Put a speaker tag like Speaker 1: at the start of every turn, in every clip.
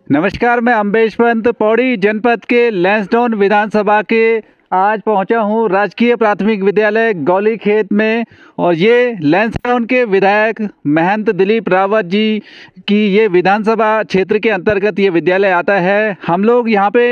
Speaker 1: नमस्कार, मैं अम्बेश पंत पौड़ी जनपद के लैंसडाउन विधानसभा के आज पहुंचा हूं राजकीय प्राथमिक विद्यालय गौलीखेत में। और ये लैंसडाउन के विधायक महंत दिलीप रावत जी की ये विधानसभा क्षेत्र के अंतर्गत ये विद्यालय आता है। हम लोग यहाँ पे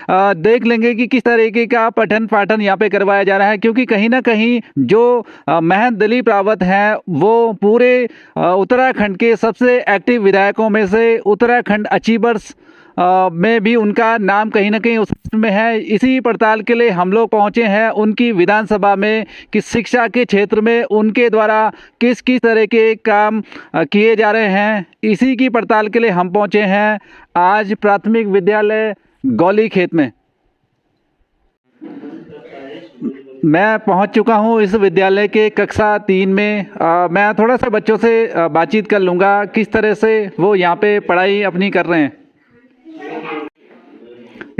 Speaker 1: देख लेंगे कि किस तरीके का पठन पाठन यहाँ पे करवाया जा रहा है, क्योंकि कहीं ना कहीं जो महंत दिलीप रावत हैं वो पूरे उत्तराखंड के सबसे एक्टिव विधायकों में से उत्तराखंड अचीवर्स में भी उनका नाम कहीं ना कहीं उस में है। इसी पड़ताल के लिए हम लोग पहुंचे हैं उनकी विधानसभा में कि शिक्षा के क्षेत्र में उनके द्वारा किस किस तरह के काम किए जा रहे हैं। इसी की पड़ताल के लिए हम पहुंचे हैं आज प्राथमिक विद्यालय गौलीखेत में। मैं पहुंच चुका हूं इस विद्यालय के कक्षा 3 में। मैं थोड़ा सा बच्चों से बातचीत कर लूँगा किस तरह से वो यहाँ पे पढ़ाई अपनी कर रहे हैं।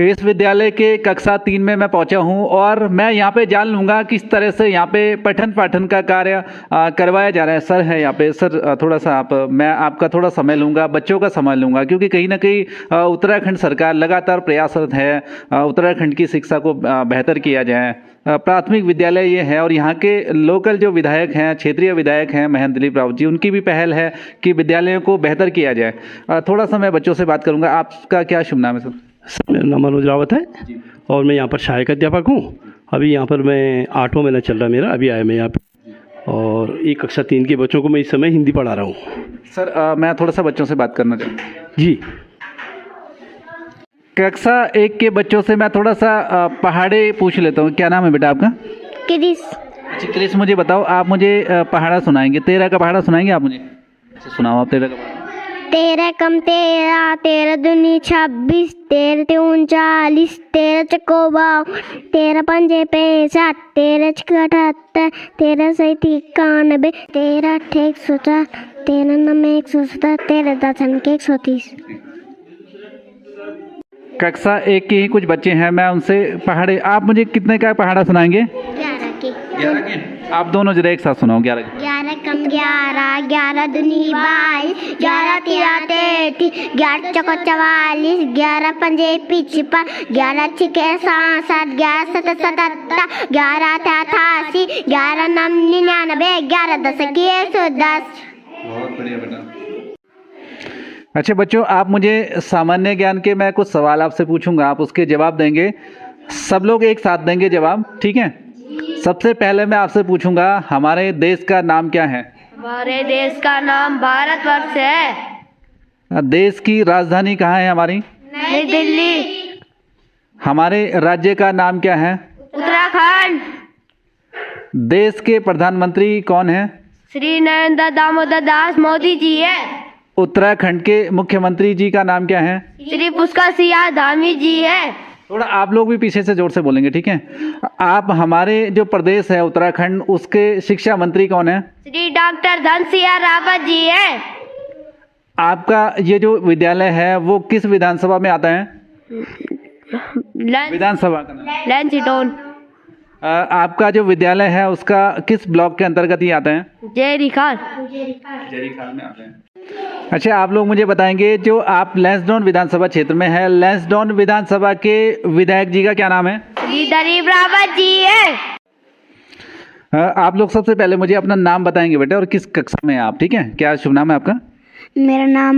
Speaker 1: इस विद्यालय के कक्षा 3 में मैं पहुंचा हूं और मैं यहां पे जान लूँगा किस तरह से यहां पे पठन पाठन का कार्य करवाया जा रहा है। सर है यहाँ पे, सर थोड़ा सा मैं आपका थोड़ा समय लूँगा, बच्चों का समय लूँगा, क्योंकि कहीं ना कहीं उत्तराखंड सरकार लगातार प्रयासरत है उत्तराखंड की शिक्षा को बेहतर किया जाए। प्राथमिक विद्यालय ये है और यहाँ के लोकल जो विधायक हैं, क्षेत्रीय विधायक हैं महंत दिलीप रावत जी, उनकी भी पहल है कि विद्यालयों को बेहतर किया जाए। थोड़ा सा मैं बच्चों से बात करूँगा। आपका क्या शुभ नाम है सर?
Speaker 2: मेरा नाम मनोज रावत है और मैं यहाँ पर सहायक अध्यापक हूँ। अभी यहाँ पर मैं 8वां महीना चल रहा है मेरा, अभी आया मैं यहाँ पे और एक कक्षा 3 के बच्चों को मैं इस समय हिंदी पढ़ा रहा हूँ।
Speaker 1: सर मैं थोड़ा सा बच्चों से बात करना चाहूँ।
Speaker 2: जी,
Speaker 1: कक्षा 1 के बच्चों से मैं थोड़ा सा पहाड़े पूछ लेता हूँ। क्या नाम है बेटा आपका?
Speaker 3: क्रिस।
Speaker 1: अच्छा क्रिस, मुझे बताओ, आप मुझे पहाड़ा सुनाएंगे, 13 का पहाड़ा सुनाएंगे आप मुझे? अच्छा सुनाओ आप 13 का पहाड़ा।
Speaker 3: 13 कम 13, 13 दूनी 26, 13 दूनी 40, 13 चौको 52, 13 पंजे 65, 13 छक्के 78, 13 सैंती 91, 13 अट्ठे 104, 13 नम्मे 117, 13 दसन के 130।
Speaker 1: कक्षा 1 के ही कुछ बच्चे हैं, मैं उनसे पहाड़े, आप मुझे कितने का पहाड़ा सुनाएंगे? 11 के। आप दोनों जरा एक साथ सुनाओ। 11
Speaker 3: कम 11, 11 दूनी 22, 11 13 33, 11 चौको 44, 11 पंजे 55, 11 छक्के 67, 11 सत्ते 77, 11 अट्ठे 88, 11 नम्मे 99, 11 दस के 110।
Speaker 1: बहुत बढ़िया बेटा। अच्छा बच्चों, आप मुझे सामान्य ज्ञान के मैं कुछ सवाल आपसे पूछूंगा, आप उसके जवाब देंगे। सब लोग एक साथ देंगे जवाब, ठीक है? सबसे पहले मैं आपसे पूछूंगा, हमारे देश का नाम क्या है?
Speaker 4: हमारे देश का नाम भारतवर्ष है।
Speaker 1: देश की राजधानी कहाँ है हमारी?
Speaker 4: नई दिल्ली।
Speaker 1: हमारे राज्य का नाम क्या है?
Speaker 4: उत्तराखंड।
Speaker 1: देश के प्रधानमंत्री कौन है?
Speaker 4: श्री नरेंद्र दामोदर दास मोदी जी है।
Speaker 1: उत्तराखंड के मुख्यमंत्री जी का नाम क्या है?
Speaker 4: श्री पुष्कर सिंह धामी जी है।
Speaker 1: थोड़ा आप लोग भी पीछे से जोर से बोलेंगे, ठीक है? आप, हमारे जो प्रदेश है उत्तराखंड, उसके शिक्षा मंत्री कौन है? श्री
Speaker 4: डॉक्टर धन सिंह रावत जी है।
Speaker 1: आपका ये जो विद्यालय है वो किस विधानसभा में आता है? विधानसभा का नाम
Speaker 4: लैंसडाउन।
Speaker 1: आपका जो विद्यालय है उसका किस ब्लॉक के अंतर्गत ये आता है?
Speaker 4: जेरीखाल।
Speaker 1: जेरीखाल में आता है। अच्छा, आप लोग मुझे बताएंगे, जो आप लैंसडाउन विधानसभा क्षेत्र में है, लैंसडाउन विधानसभा के विधायक जी का क्या नाम है?
Speaker 4: श्री दिलीप रावत जी है।
Speaker 1: आप लोग सबसे पहले मुझे अपना नाम बताएंगे बेटा और किस कक्षा में हैं आप, ठीक है? क्या शुभ नाम है आपका?
Speaker 3: मेरा नाम,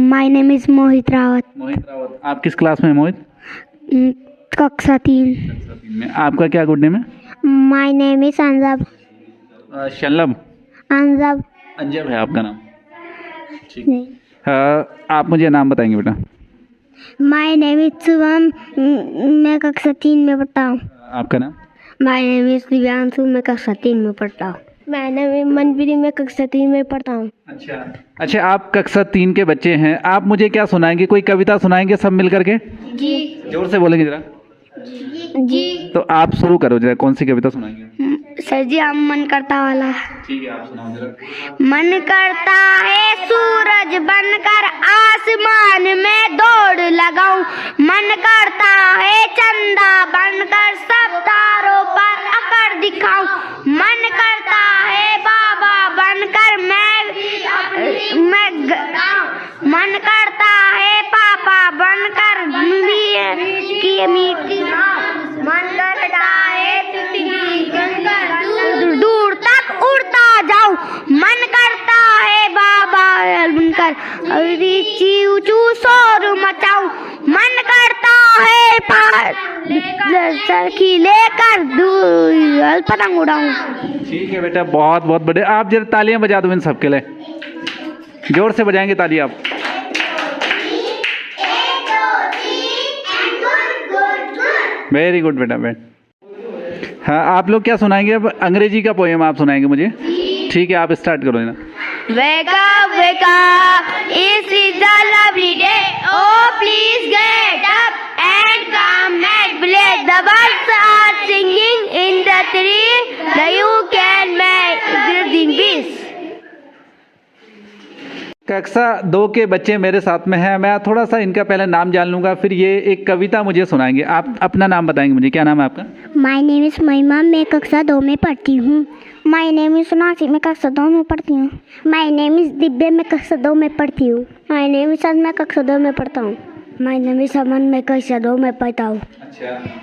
Speaker 3: माय नेम इज मोहित रावत।
Speaker 1: मोहित रावत। आप किस क्लास में हैं मोहित?
Speaker 3: कक्षा 3
Speaker 1: में। आपका क्या गुड नेम है?
Speaker 3: My name is Anjab.
Speaker 1: शलम।
Speaker 3: अंजब।
Speaker 1: अंजब है आपका नाम, ठीक। आप मुझे नाम बताएंगे बेटा?
Speaker 3: माय नेम इज शुभम, मैं कक्षा 3 में पढ़ता हूँ।
Speaker 1: आपका नाम?
Speaker 3: माय नेम इज दिव्यांशु, मैं कक्षा 3 में पढ़ता हूँ। माय नेम इज मनप्रीत, मैं कक्षा 3 में पढ़ता हूँ।
Speaker 1: अच्छा, आप कक्षा 3 के बच्चे हैं, आप मुझे क्या सुनाएंगे? कोई कविता सुनाएंगे सब मिल करके?
Speaker 3: जी।
Speaker 1: जोर से बोलेंगे जरा।
Speaker 3: जी।
Speaker 1: तो आप शुरू करो जरा, कौन सी कविता सुनाएंगे?
Speaker 3: सर जी, हम मन करता वाला।
Speaker 1: ठीक है, आप सुनाओ जरा।
Speaker 3: मन करता है सूरज बनकर आसमान में दौड़ लगाऊं, मन करता है चंदा बनकर सब तारों पर अकड़ दिखाऊं, मन करता है बाबा बनकर मैं मन करता है पापा है मीठी मन करता है दूर तक उड़ता जाऊं, मन करता है बाबा बनकर ऊंचू शोर मचाऊं, मन करता है सरखी लेकर दूर पतंग उड़ाऊं।
Speaker 1: ठीक है बेटा, बहुत बहुत बढ़िया। आप जरा तालियां बजा दो इन सबके लिए, जोर से बजाएंगे ताली आप। वेरी गुड बेटा बेटा। हाँ, आप लोग क्या सुनाएंगे अब? अंग्रेजी का पोएम आप सुनाएंगे मुझे? ठीक है, आप स्टार्ट करो ना।
Speaker 4: Wake up, it is a lovely day. Oh, please get up and come and play. The birds are singing in the tree. The you can make breathing peace.
Speaker 1: कक्षा 2 के बच्चे मेरे साथ में हैं। मैं थोड़ा सा इनका पहले नाम जान लूँगा, फिर ये एक कविता मुझे सुनाएंगे। आप अपना नाम बताएंगे मुझे, क्या नाम है आपका?
Speaker 3: माय नेम इज़ महिमा, मैं कक्षा 2 में पढ़ती हूँ। माय नेम इज़ सोनाक्षी, मैं कक्षा 2 में पढ़ती हूँ। माय नेम इज़ दिव्या, मैं कक्षा 2 में पढ़ती हूँ। माय नेम इज़ मैं कक्षा 2 में पढ़ता हूँ। माय नेम इज़ अमन, मैं कक्षा 2 में पढ़ता हूँ।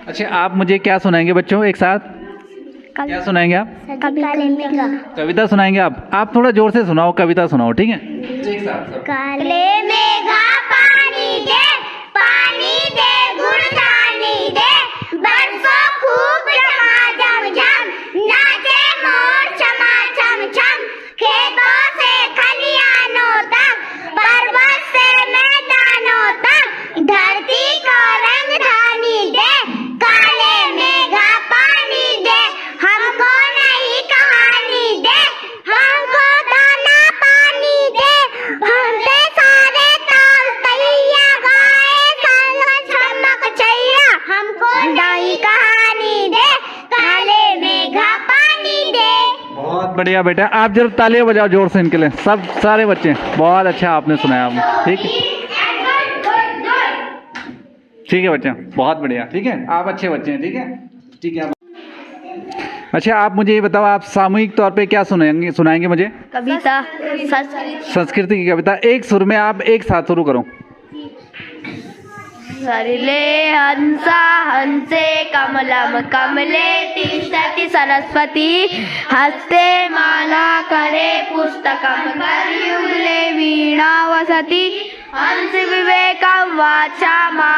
Speaker 1: अच्छा, आप मुझे क्या सुनाएंगे बच्चों एक साथ? क्या सुनाएंगे आप? कविता सुनाएंगे आप थोड़ा जोर से सुनाओ, कविता सुनाओ, ठीक है?
Speaker 3: काले मेघा पानी दे गुड़दानी दे, बरसों खूब झम झम, नाचे मोर चमा चम चम, खेतों से खलियानों तक, पर्वत से मैदानों तक, धरती को रंग धानी दे। काले मेघा पानी दे, हमको नई कहानी दे, हमको दाना पानी दे, हमसे सारे ताल तैया गाए सालों चमक छैया, हमको नई कहानी दे, काले मेघा पानी दे।
Speaker 1: बहुत बढ़िया बेटा, आप जरा तालियां बजाओ जोर से इनके लिए, सब सारे बच्चे। बहुत अच्छा आपने सुनाया आपने, ठीक है? ठीक है बच्चा, बहुत बढ़िया, ठीक है? आप अच्छे बच्चे हैं, ठीक है? ठीक है। अच्छा, आप मुझे ये बताओ, आप सामूहिक तौर पे क्या सुनाएंगे मुझे?
Speaker 4: कविता
Speaker 1: संस्कृति की कविता। एक सुर में आप एक साथ शुरू करो।
Speaker 4: सरिले हंसा हंसे कमलम कमले तिष्ठति सरस्वती, हस्ते माला करे पुस्तकम करयुगले वीणा वसति, हंस विवेकम वाचामा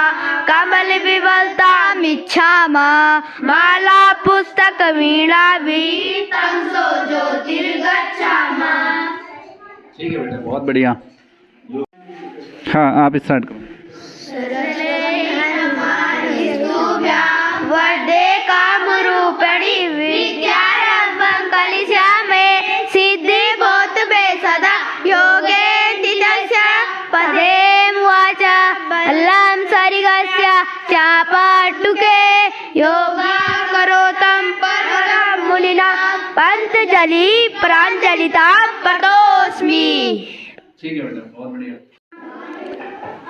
Speaker 4: कमल विवलतामिच्छामा, माला पुस्तक वीणा वीतं सो ज्योतिर्गच्छामा।
Speaker 1: ठीक है बेटा, बहुत बढ़िया। हाँ, आप स्टार्ट करो।
Speaker 4: वर्धे कामरूपिणी विद्यारंभं कलिश्यामे, सिद्धि बोध बेसदा योगेति तस्य पदेम वाचा, अल्लां सरिगस्य चापाटुके योगा करोतं परमं मुनिना, पंतजलि प्राञ्जलिता पतोस्मि।
Speaker 1: ठीक है बेटा, बहुत बढ़िया।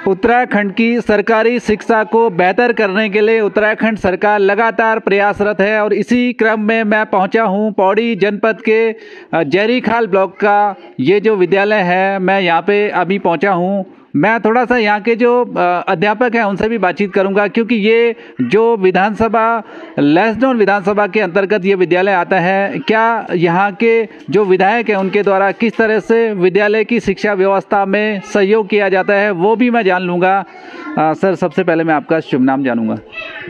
Speaker 1: उत्तराखंड की सरकारी शिक्षा को बेहतर करने के लिए उत्तराखंड सरकार लगातार प्रयासरत है और इसी क्रम में मैं पहुंचा हूं पौड़ी जनपद के जयरीखाल ब्लॉक का ये जो विद्यालय है, मैं यहां पे अभी पहुंचा हूं। मैं थोड़ा सा यहाँ के जो अध्यापक हैं उनसे भी बातचीत करूँगा, क्योंकि ये जो विधानसभा लैंसडाउन विधानसभा के अंतर्गत ये विद्यालय आता है, क्या यहाँ के जो विधायक हैं उनके द्वारा किस तरह से विद्यालय की शिक्षा व्यवस्था में सहयोग किया जाता है वो भी मैं जान लूँगा। सर, सबसे पहले मैं आपका शुभ नाम जानूँगा।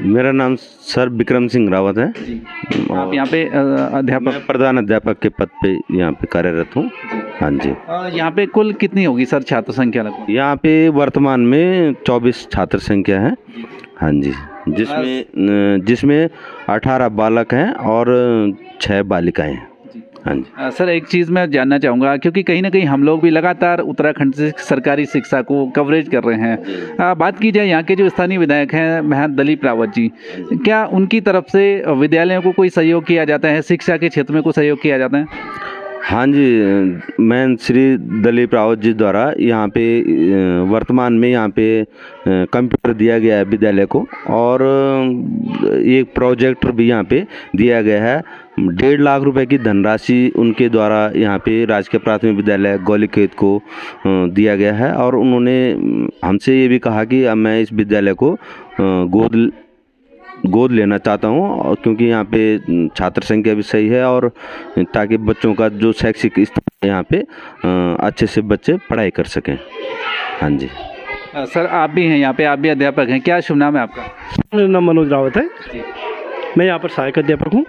Speaker 5: मेरा नाम सर विक्रम सिंह रावत है।
Speaker 1: आप यहाँ पे अध्यापक?
Speaker 5: मैं प्रधान अध्यापक के पद पे यहाँ पे कार्यरत हूँ। हाँ जी।
Speaker 1: यहाँ पे कुल कितनी होगी सर छात्र संख्या लगभग?
Speaker 5: यहाँ पे वर्तमान में 24 छात्र संख्या है। हाँ जी, जिसमें 18 बालक हैं और 6 बालिकाएं हैं। हाँ जी।
Speaker 1: सर, एक चीज़ मैं जानना चाहूँगा, क्योंकि कहीं ना कहीं हम लोग भी लगातार उत्तराखंड से सरकारी शिक्षा को कवरेज कर रहे हैं। बात की जाए यहाँ के जो स्थानीय विधायक हैं महंत दलीप रावत जी, क्या उनकी तरफ से विद्यालयों को कोई सहयोग किया जाता है, शिक्षा के क्षेत्र में कोई सहयोग किया जाता है?
Speaker 5: हाँ जी, मैं श्री दलीप रावत जी द्वारा यहाँ पे वर्तमान में यहाँ पे कंप्यूटर दिया गया है विद्यालय को, और एक प्रोजेक्टर भी यहाँ पे दिया गया है। 1.5 लाख रुपए की धनराशि उनके द्वारा यहाँ पे राजकीय प्राथमिक विद्यालय गौलीखेत को दिया गया है, और उन्होंने हमसे ये भी कहा कि अब मैं इस विद्यालय को गोद गोद लेना चाहता हूँ, क्योंकि यहाँ पे छात्र संख्या भी सही है और ताकि बच्चों का जो शैक्षिक स्तर है यहाँ पे अच्छे से बच्चे पढ़ाई कर सकें। हाँ जी।
Speaker 1: सर आप भी हैं यहाँ पे, आप भी अध्यापक हैं, क्या शुभ नाम है आपका?
Speaker 2: मेरा नाम मनोज रावत है। मैं यहाँ पर सहायक अध्यापक हूँ।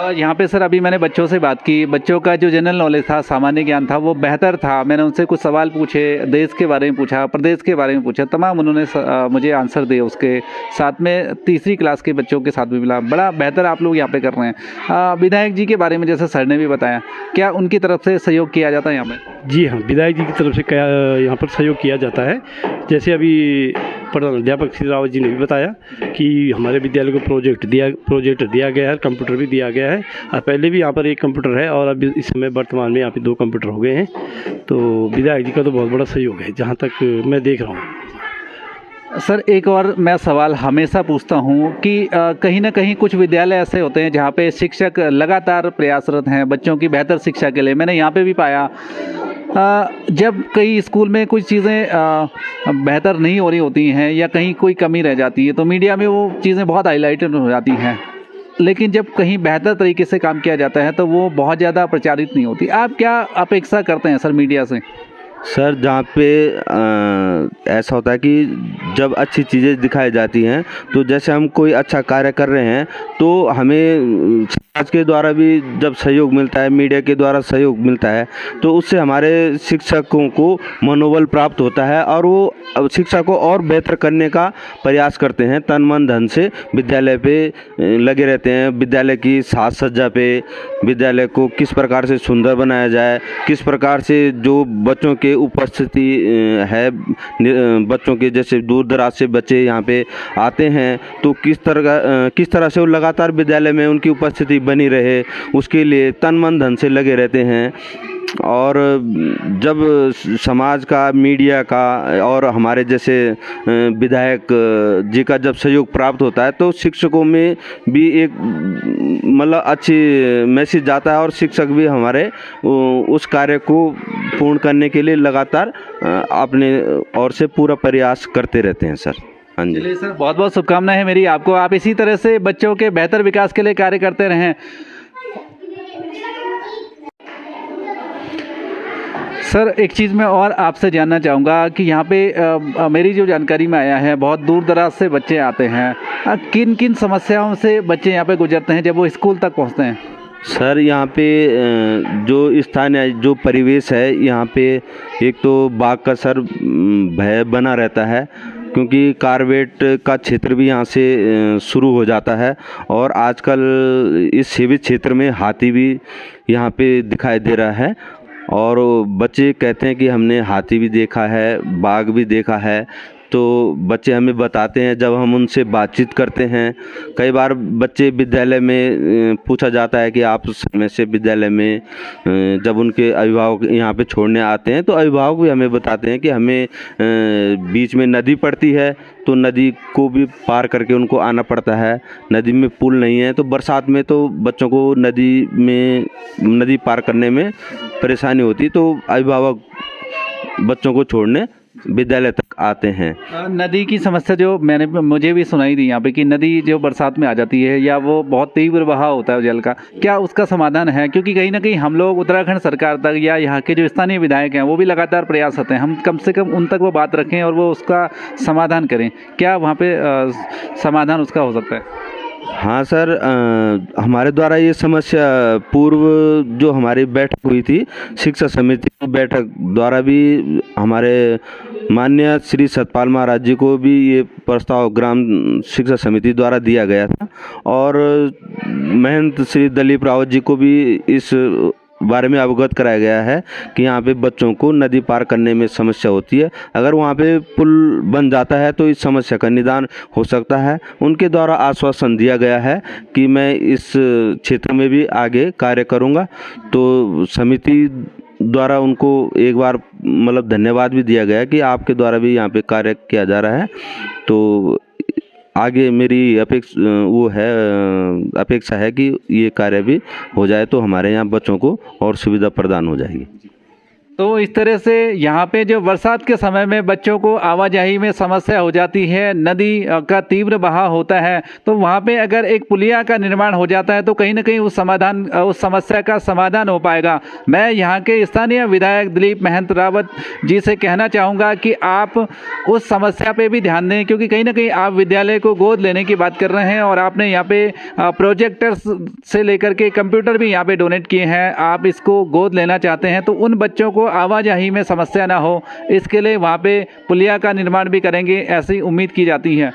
Speaker 1: यहाँ पे सर अभी मैंने बच्चों से बात की, बच्चों का जो जनरल नॉलेज था, सामान्य ज्ञान था, वो बेहतर था। मैंने उनसे कुछ सवाल पूछे, देश के बारे में पूछा, प्रदेश के बारे में पूछा, तमाम उन्होंने मुझे आंसर दिए। उसके साथ में तीसरी क्लास के बच्चों के साथ भी मिला, बड़ा बेहतर आप लोग यहाँ पे कर रहे हैं। विधायक जी के बारे में जैसे सर ने भी बताया, क्या उनकी तरफ से सहयोग किया जाता है यहाँ पे?
Speaker 2: जी हाँ, विधायक जी की तरफ से क्या यहाँ पर सहयोग किया जाता है। जैसे अभी प्रधान अध्यापक श्री रावत जी ने भी बताया कि हमारे विद्यालय को प्रोजेक्ट दिया गया है, कंप्यूटर भी दिया गया है। और पहले भी यहाँ पर एक कंप्यूटर है और अभी इस समय वर्तमान में यहाँ पे 2 कंप्यूटर हो गए हैं। तो विधायक जी का तो बहुत बड़ा सहयोग है जहाँ तक मैं देख रहा हूँ।
Speaker 1: सर एक और मैं सवाल हमेशा पूछता हूँ कि कहीं ना कहीं कुछ विद्यालय ऐसे होते हैं जहाँ पे शिक्षक लगातार प्रयासरत हैं बच्चों की बेहतर शिक्षा के लिए। मैंने यहाँ पे भी पाया जब कई स्कूल में कुछ चीज़ें बेहतर नहीं हो रही होती हैं या कहीं कोई कमी रह जाती है तो मीडिया में वो चीज़ें बहुत हाईलाइटेड हो जाती हैं, लेकिन जब कहीं बेहतर तरीके से काम किया जाता है तो वो बहुत ज़्यादा प्रचारित नहीं होती। आप क्या अपेक्षा करते हैं सर मीडिया से?
Speaker 5: सर जहाँ पे ऐसा होता है कि जब अच्छी चीज़ें दिखाई जाती हैं तो जैसे हम कोई अच्छा कार्य कर रहे हैं तो हमें समाज के द्वारा भी जब सहयोग मिलता है, मीडिया के द्वारा सहयोग मिलता है तो उससे हमारे शिक्षकों को मनोबल प्राप्त होता है और वो शिक्षा को और बेहतर करने का प्रयास करते हैं। तन मन धन से विद्यालय पे लगे रहते हैं, विद्यालय की साज सज्जा पे, विद्यालय को किस प्रकार से सुंदर बनाया जाए, किस प्रकार से जो बच्चों के उपस्थिति है, बच्चों के जैसे दूर दराज से बच्चे यहाँ पे आते हैं तो किस तरह से वो लगातार विद्यालय में उनकी उपस्थिति बनी रहे, उसके लिए तन मन धन से लगे रहते हैं। और जब समाज का, मीडिया का और हमारे जैसे विधायक जी का जब सहयोग प्राप्त होता है तो शिक्षकों में भी एक मतलब अच्छी मैसेज जाता है और शिक्षक भी हमारे उस कार्य को पूर्ण करने के लिए लगातार अपने ओर से पूरा प्रयास करते रहते हैं सर। हाँ जी।
Speaker 1: चलिए सर, बहुत बहुत शुभकामनाएं हैं मेरी आपको, आप इसी तरह से बच्चों के बेहतर विकास के लिए कार्य करते रहें। सर एक चीज़ मैं और आपसे जानना चाहूँगा कि यहाँ पे मेरी जो जानकारी में आया है बहुत दूर दराज से बच्चे आते हैं, किन किन समस्याओं से बच्चे यहाँ पे गुजरते हैं जब वो स्कूल तक पहुँचते हैं?
Speaker 5: सर यहाँ पे जो स्थानीय जो परिवेश है यहाँ पे एक तो बाघ का सर भय बना रहता है क्योंकि कारवेट का क्षेत्र भी यहाँ से शुरू हो जाता है और आजकल इस सीमित क्षेत्र में हाथी भी यहाँ पे दिखाई दे रहा है और बच्चे कहते हैं कि हमने हाथी भी देखा है, बाघ भी देखा है। तो बच्चे हमें बताते हैं जब हम उनसे बातचीत करते हैं। कई बार बच्चे विद्यालय में पूछा जाता है कि आप समय से विद्यालय में जब उनके अभिभावक यहाँ पे छोड़ने आते हैं तो अभिभावक भी हमें बताते हैं कि हमें बीच में नदी पड़ती है तो नदी को भी पार करके उनको आना पड़ता है, नदी में पुल नहीं है तो बरसात में तो बच्चों को नदी पार करने में परेशानी होती तो अभिभावक बच्चों को छोड़ने विद्यालय तक आते हैं।
Speaker 1: नदी की समस्या जो मुझे भी सुनाई दी यहाँ पे कि नदी जो बरसात में आ जाती है या वो बहुत तीव्र बहाव होता है जल का, क्या उसका समाधान है? क्योंकि कहीं ना कहीं हम लोग उत्तराखंड सरकार तक या यहाँ के जो स्थानीय विधायक हैं वो भी लगातार प्रयास करते हैं, हम कम से कम उन तक वो बात रखें और वो उसका समाधान करें। क्या वहाँ पे समाधान उसका हो सकता है?
Speaker 5: हाँ सर, हमारे द्वारा ये समस्या पूर्व जो हमारी बैठक हुई थी शिक्षा समिति की बैठक द्वारा भी हमारे माननीय श्री सतपाल महाराज जी को भी ये प्रस्ताव ग्राम शिक्षा समिति द्वारा दिया गया था और महंत श्री दलीप रावत जी को भी इस बारे में अवगत कराया गया है कि यहाँ पे बच्चों को नदी पार करने में समस्या होती है। अगर वहाँ पे पुल बन जाता है तो इस समस्या का निदान हो सकता है। उनके द्वारा आश्वासन दिया गया है कि मैं इस क्षेत्र में भी आगे कार्य करूँगा। तो समिति द्वारा उनको एक बार मतलब धन्यवाद भी दिया गया कि आपके द्वारा भी यहाँ पे कार्य किया जा रहा है। तो आगे मेरी अपेक्षा है कि ये कार्य भी हो जाए तो हमारे यहाँ बच्चों को और सुविधा प्रदान हो जाएगी।
Speaker 1: तो इस तरह से यहाँ पे जो बरसात के समय में बच्चों को आवाजाही में समस्या हो जाती है, नदी का तीव्र बहाव होता है, तो वहाँ पे अगर एक पुलिया का निर्माण हो जाता है तो कहीं ना कहीं उस समस्या का समाधान हो पाएगा। मैं यहाँ के स्थानीय विधायक दिलीप महंत रावत जी से कहना चाहूँगा कि आप उस समस्या पे भी ध्यान दें, क्योंकि कहीं ना कहीं आप विद्यालय को गोद लेने की बात कर रहे हैं और आपने यहाँ पे प्रोजेक्टर्स से लेकर के कंप्यूटर भी यहाँ पे डोनेट किए हैं। आप इसको गोद लेना चाहते हैं तो उन बच्चों को आवाजाही में समस्या ना हो, इसके लिए वहाँ पे पुलिया का निर्माण भी करेंगे, ऐसी उम्मीद की जाती है।